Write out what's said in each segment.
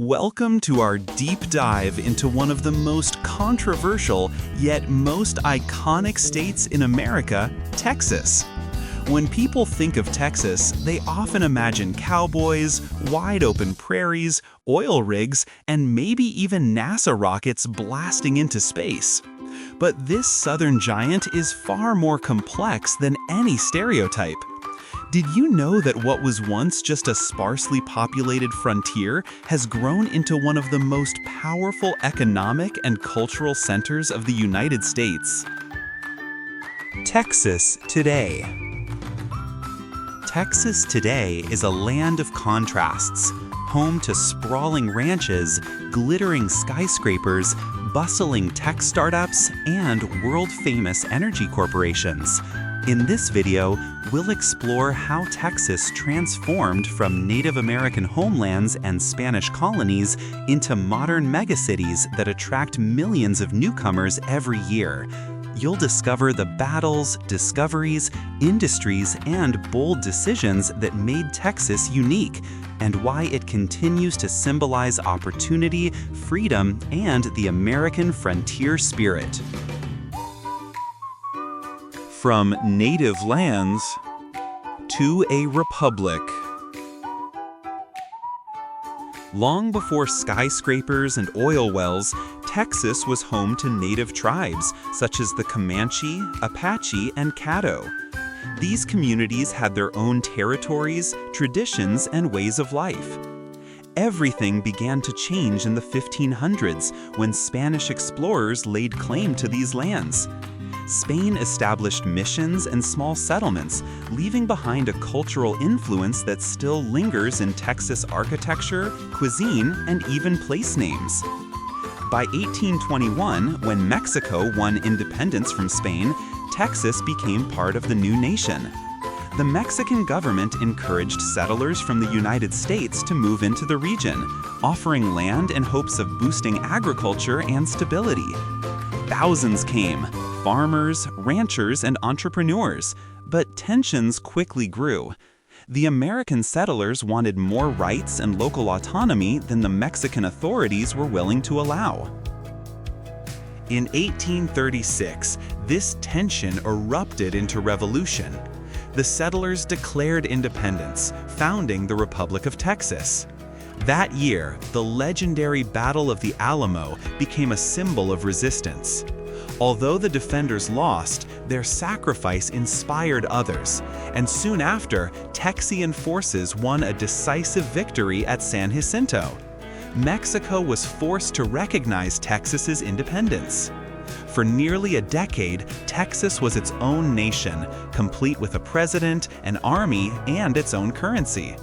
Welcome to our deep dive into one of the most controversial yet most iconic states in America, Texas. When people think of Texas, they often imagine cowboys, wide-open prairies, oil rigs, and maybe even NASA rockets blasting into space. But this southern giant is far more complex than any stereotype. Did you know that what was once just a sparsely populated frontier has grown into one of the most powerful economic and cultural centers of the United States? Texas today. Texas today is a land of contrasts, home to sprawling ranches, glittering skyscrapers, bustling tech startups, and world-famous energy corporations. In this video, we'll explore how Texas transformed from Native American homelands and Spanish colonies into modern megacities that attract millions of newcomers every year. You'll discover the battles, discoveries, industries, and bold decisions that made Texas unique, and why it continues to symbolize opportunity, freedom, and the American frontier spirit. From native lands to a republic. Long before skyscrapers and oil wells, Texas was home to native tribes such as the Comanche, Apache, and Caddo. These communities had their own territories, traditions, and ways of life. Everything began to change in the 1500s when Spanish explorers laid claim to these lands. Spain established missions and small settlements, leaving behind a cultural influence that still lingers in Texas architecture, cuisine, and even place names. By 1821, when Mexico won independence from Spain, Texas became part of the new nation. The Mexican government encouraged settlers from the United States to move into the region, offering land in hopes of boosting agriculture and stability. Thousands came, farmers, ranchers, and entrepreneurs, but tensions quickly grew. The American settlers wanted more rights and local autonomy than the Mexican authorities were willing to allow. In 1836, this tension erupted into revolution. The settlers declared independence, founding the Republic of Texas. That year, the legendary Battle of the Alamo became a symbol of resistance. Although the defenders lost, their sacrifice inspired others, and soon after, Texian forces won a decisive victory at San Jacinto. Mexico was forced to recognize Texas's independence. For nearly a decade, Texas was its own nation, complete with a president, an army, and its own currency.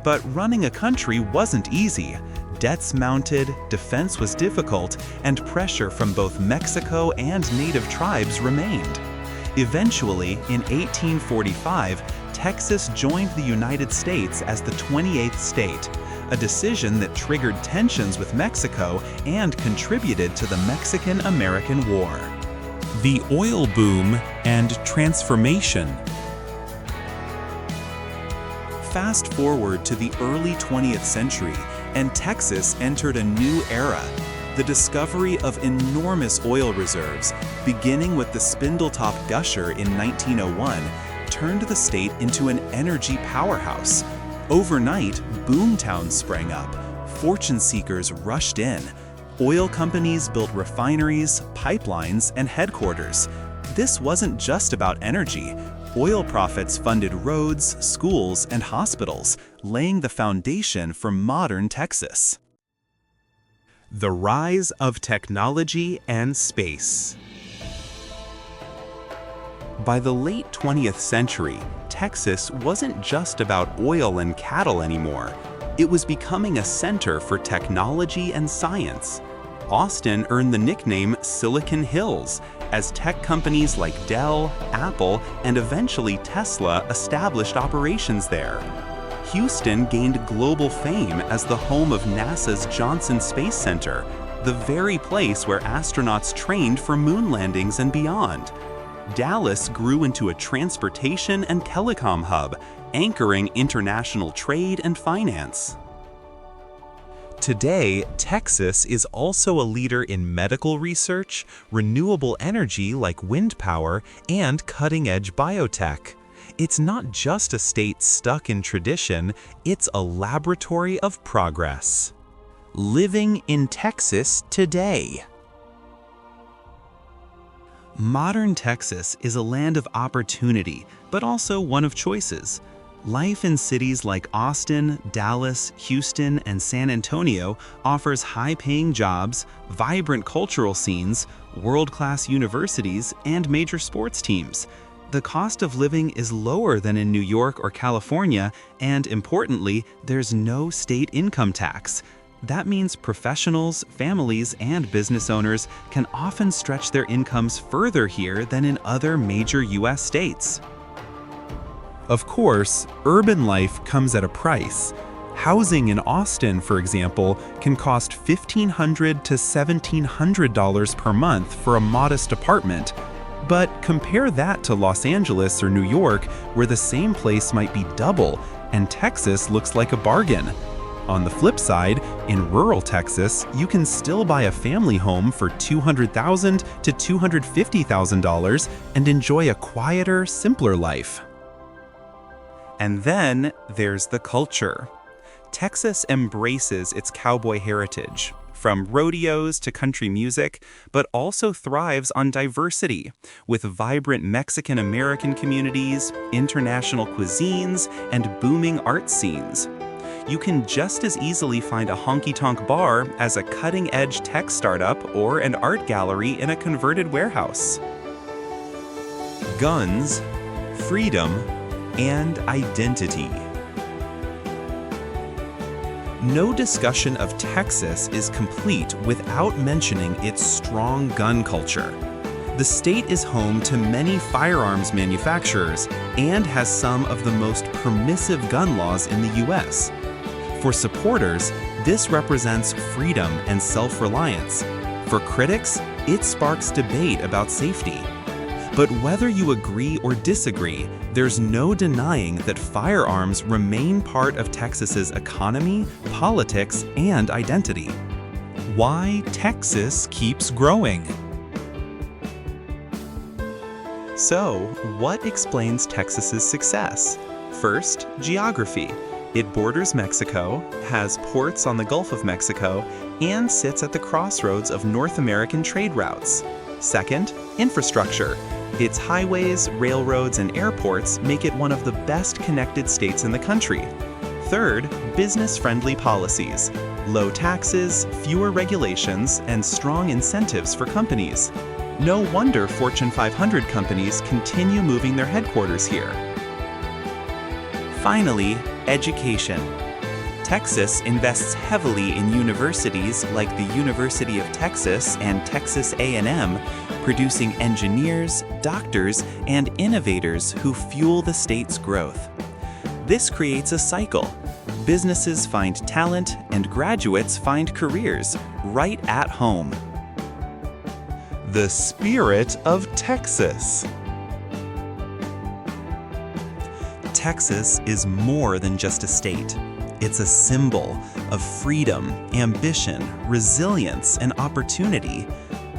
But running a country wasn't easy. Debts mounted, defense was difficult, and pressure from both Mexico and native tribes remained. Eventually, in 1845, Texas joined the United States as the 28th state, a decision that triggered tensions with Mexico and contributed to the Mexican-American War. The oil boom and transformation. Fast forward to the early 20th century, and Texas entered a new era, the discovery of enormous oil reserves, beginning with the Spindletop Gusher in 1901, turned the state into an energy powerhouse. Overnight, boomtowns sprang up, fortune seekers rushed in, oil companies built refineries, pipelines, and headquarters. This wasn't just about energy. Oil profits funded roads, schools, and hospitals, laying the foundation for modern Texas. The rise of technology and space. By the late 20th century, Texas wasn't just about oil and cattle anymore. It was becoming a center for technology and science. Austin earned the nickname Silicon Hills, as tech companies like Dell, Apple, and eventually Tesla established operations there. Houston gained global fame as the home of NASA's Johnson Space Center, the very place where astronauts trained for moon landings and beyond. Dallas grew into a transportation and telecom hub, anchoring international trade and finance. Today, Texas is also a leader in medical research, renewable energy like wind power, and cutting-edge biotech. It's not just a state stuck in tradition, it's a laboratory of progress. Living in Texas today. Modern Texas is a land of opportunity, but also one of choices. Life in cities like Austin, Dallas, Houston, and San Antonio offers high-paying jobs, vibrant cultural scenes, world-class universities, and major sports teams. The cost of living is lower than in New York or California, and importantly, there's no state income tax. That means professionals, families, and business owners can often stretch their incomes further here than in other major U.S. states. Of course, urban life comes at a price. Housing in Austin, for example, can cost $1,500 to $1,700 per month for a modest apartment. But compare that to Los Angeles or New York, where the same place might be double, and Texas looks like a bargain. On the flip side, in rural Texas, you can still buy a family home for $200,000 to $250,000 and enjoy a quieter, simpler life. And then there's the culture. Texas embraces its cowboy heritage, from rodeos to country music, but also thrives on diversity, with vibrant Mexican-American communities, international cuisines, and booming art scenes. You can just as easily find a honky-tonk bar as a cutting-edge tech startup or an art gallery in a converted warehouse. Guns, freedom, and identity. No discussion of Texas is complete without mentioning its strong gun culture. The state is home to many firearms manufacturers and has some of the most permissive gun laws in the U.S. For supporters, this represents freedom and self-reliance. For critics, it sparks debate about safety. But whether you agree or disagree, there's no denying that firearms remain part of Texas's economy, politics, and identity. Why Texas keeps growing. So, what explains Texas's success? First, geography. It borders Mexico, has ports on the Gulf of Mexico, and sits at the crossroads of North American trade routes. Second, infrastructure. Its highways, railroads, and airports make it one of the best connected states in the country. Third, business-friendly policies. Low taxes, fewer regulations, and strong incentives for companies. No wonder Fortune 500 companies continue moving their headquarters here. Finally, education. Texas invests heavily in universities like the University of Texas and Texas A&M, producing engineers, doctors, and innovators who fuel the state's growth. This creates a cycle. Businesses find talent, and graduates find careers right at home. The spirit of Texas. Texas is more than just a state. It's a symbol of freedom, ambition, resilience, and opportunity.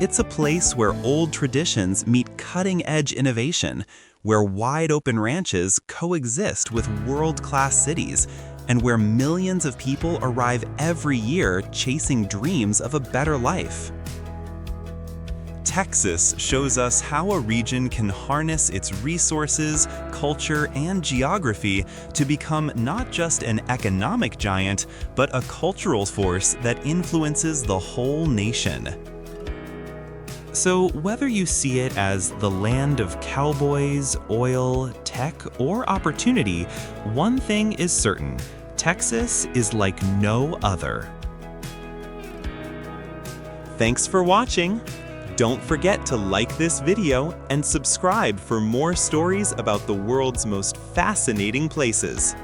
It's a place where old traditions meet cutting-edge innovation, where wide-open ranches coexist with world-class cities, and where millions of people arrive every year chasing dreams of a better life. Texas shows us how a region can harness its resources, culture, and geography to become not just an economic giant, but a cultural force that influences the whole nation. So whether you see it as the land of cowboys, oil, tech, or opportunity, one thing is certain: Texas is like no other. Thanks for watching. Don't forget to like this video and subscribe for more stories about the world's most fascinating places.